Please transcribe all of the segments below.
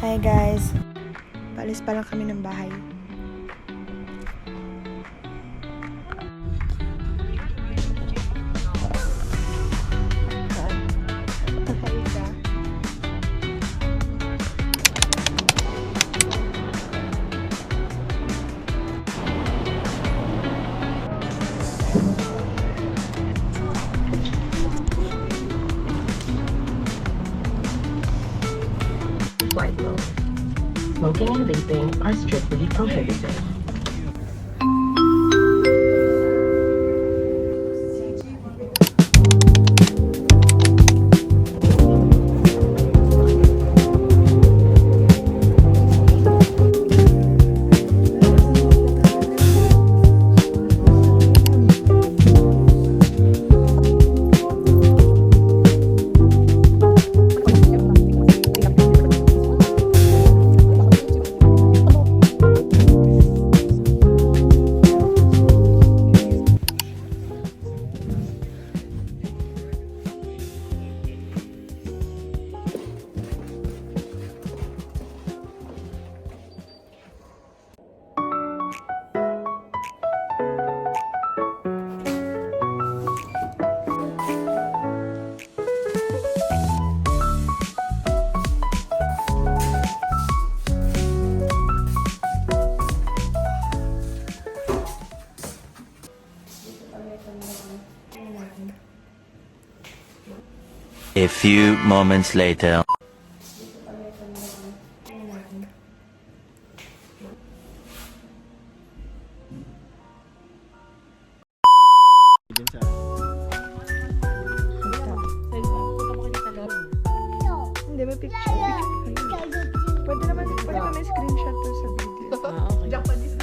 Hi guys, paalis pa lang kami ng bahay. Flight mode. Smoking and vaping are strictly prohibited. A few moments later. Hindi, may picture. Pwede naman may screenshot to sa video. Japanese.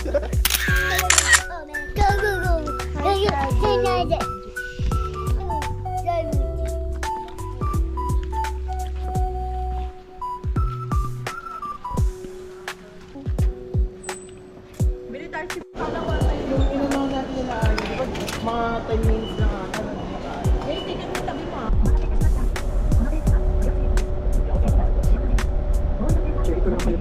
Bili tayo si Yung inunahan natin nila ay, di ba, mga 10 minutes na ata. eh, tingnan mo tabi mo. Check ko lang kayo.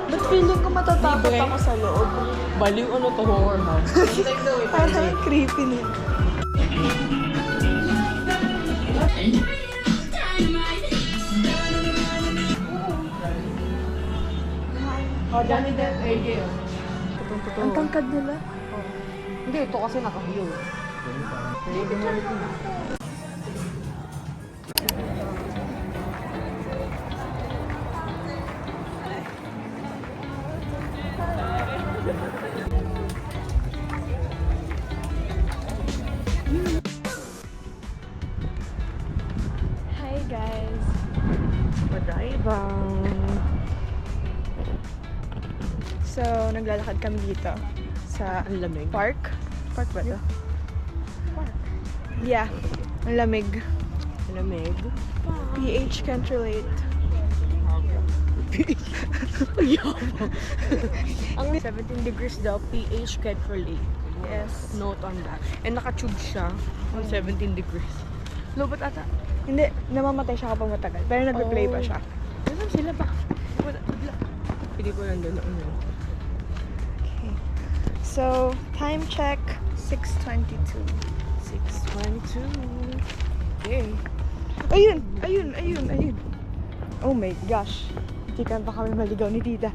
Ba't feeling ko matatakot ako sa loob? Baliw ano to, horror house. Parang creepy nito. Oh, Johnny Depp, AJ. Ang tangkad nila. Hindi, ito kasi naka-view. Hi guys. Padaibang. So, naglalakad kami dito sa Ang lamig. park. Park ba to? Park. Yeah. Ang lamig. Lamig. PH can't relate. Ang 17 degrees daw, pH can't relate. Yes. Note on that. And naka-tube siya on 17 degrees. Lubot ata. Hindi, namamatay siya kapag matagal. Pero nag-replay pa siya. Alam sila ba? Hindi ko nandun. Okay. So, time check, 6:22. 6:22. Okay. Ayun! Ayun! Ayun! Ayun! Oh my gosh. Tikan pa kami maligaw ni tita.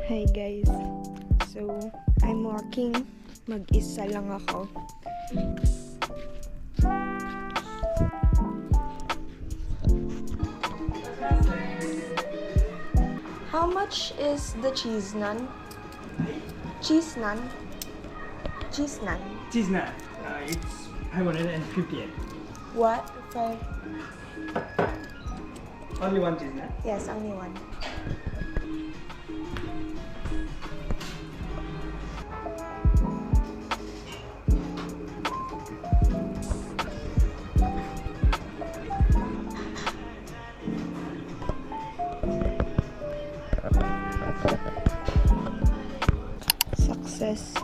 Hi guys. So, I'm walking. Mag-isa lang ako. How much is the cheese naan? Cheese naan? Cheese naan. Cheese naan. It's 558. What? Five? Only one cheese naan. Yes, only one. pieces.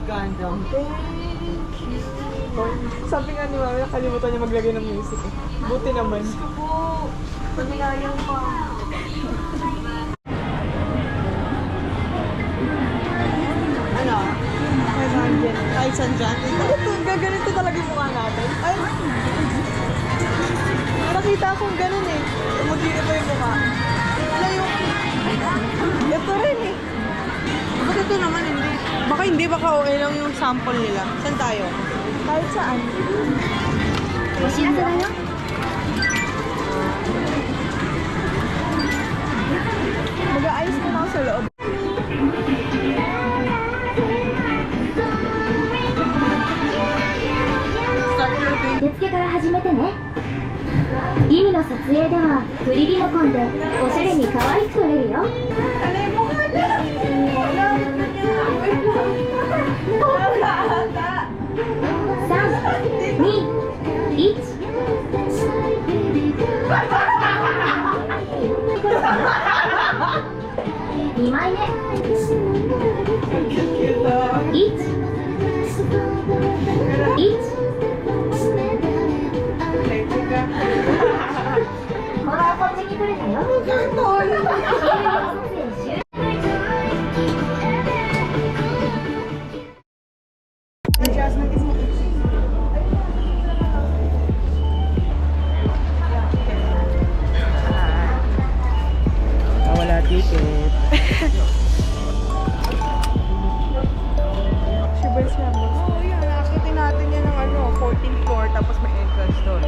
Gandang. Sabi nga ni Mami, nakalimutan niya maglagay ng music eh. Buti naman. Panilayang pa. Ano? 500. Kahit saan dyan. Gaganito talaga yung mukha natin. Ay! Nakita akong ganun eh. Mag-iiba pa yung mukha. Ano yung... Ito rin eh. Bakit ito naman hindi? Baka hindi, baka OA lang yung sample nila. Saan tayo? Kahit saan. Mag-aayos ko na ako sa loob. 受付から始めてね。意味の撮影ではフリリモコンでおしゃれに可愛く撮れるよ。3、2、1。2枚目。1。ほら、こっちに来れたよ。Wala ticket. Shibers na mo. Oh, yan. Nakakitin natin yan ng 14th floor tapos may entrance doon.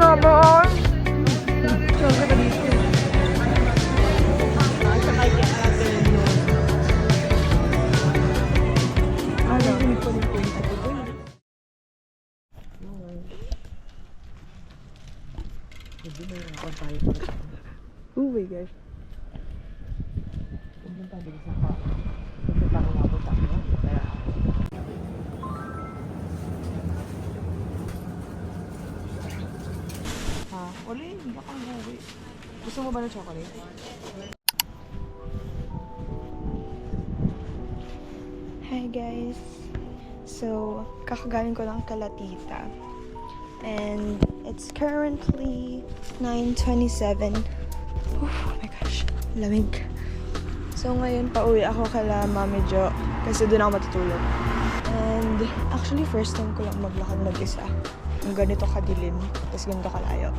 naman! So, ang ganda dito. Sakay kaya natin yun. Ano? Oh my gosh. Pumunta din sa pa. Pumunta ko nga po tayo. Uli, hindi akong buwi. Gusto mo ba ng chocolate? Hi guys! So, kakagaling ko lang kala tita. And it's currently 9:27. Oh my gosh, lamig. So ngayon, pauwi ako kala Mami Jo kasi doon ako matutulog. And actually, first time ko lang maglakad mag-isa. Yung ganito kadilim, tapos ganito kalayo.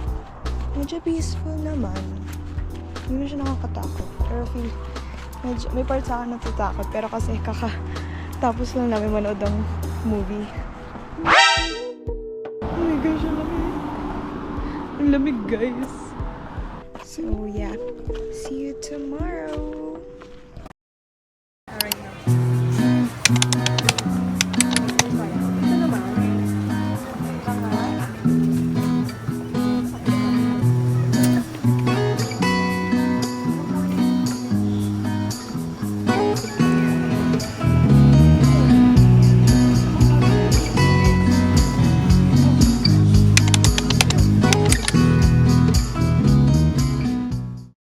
Medyo peaceful naman. Hindi na siya nakakatakot. Pero medyo, may part sa akin natatakot. Pero kasi tapos lang namin manood ng movie. Oh my gosh, ang lamig. Ang lamig, guys. So yeah, see you tomorrow.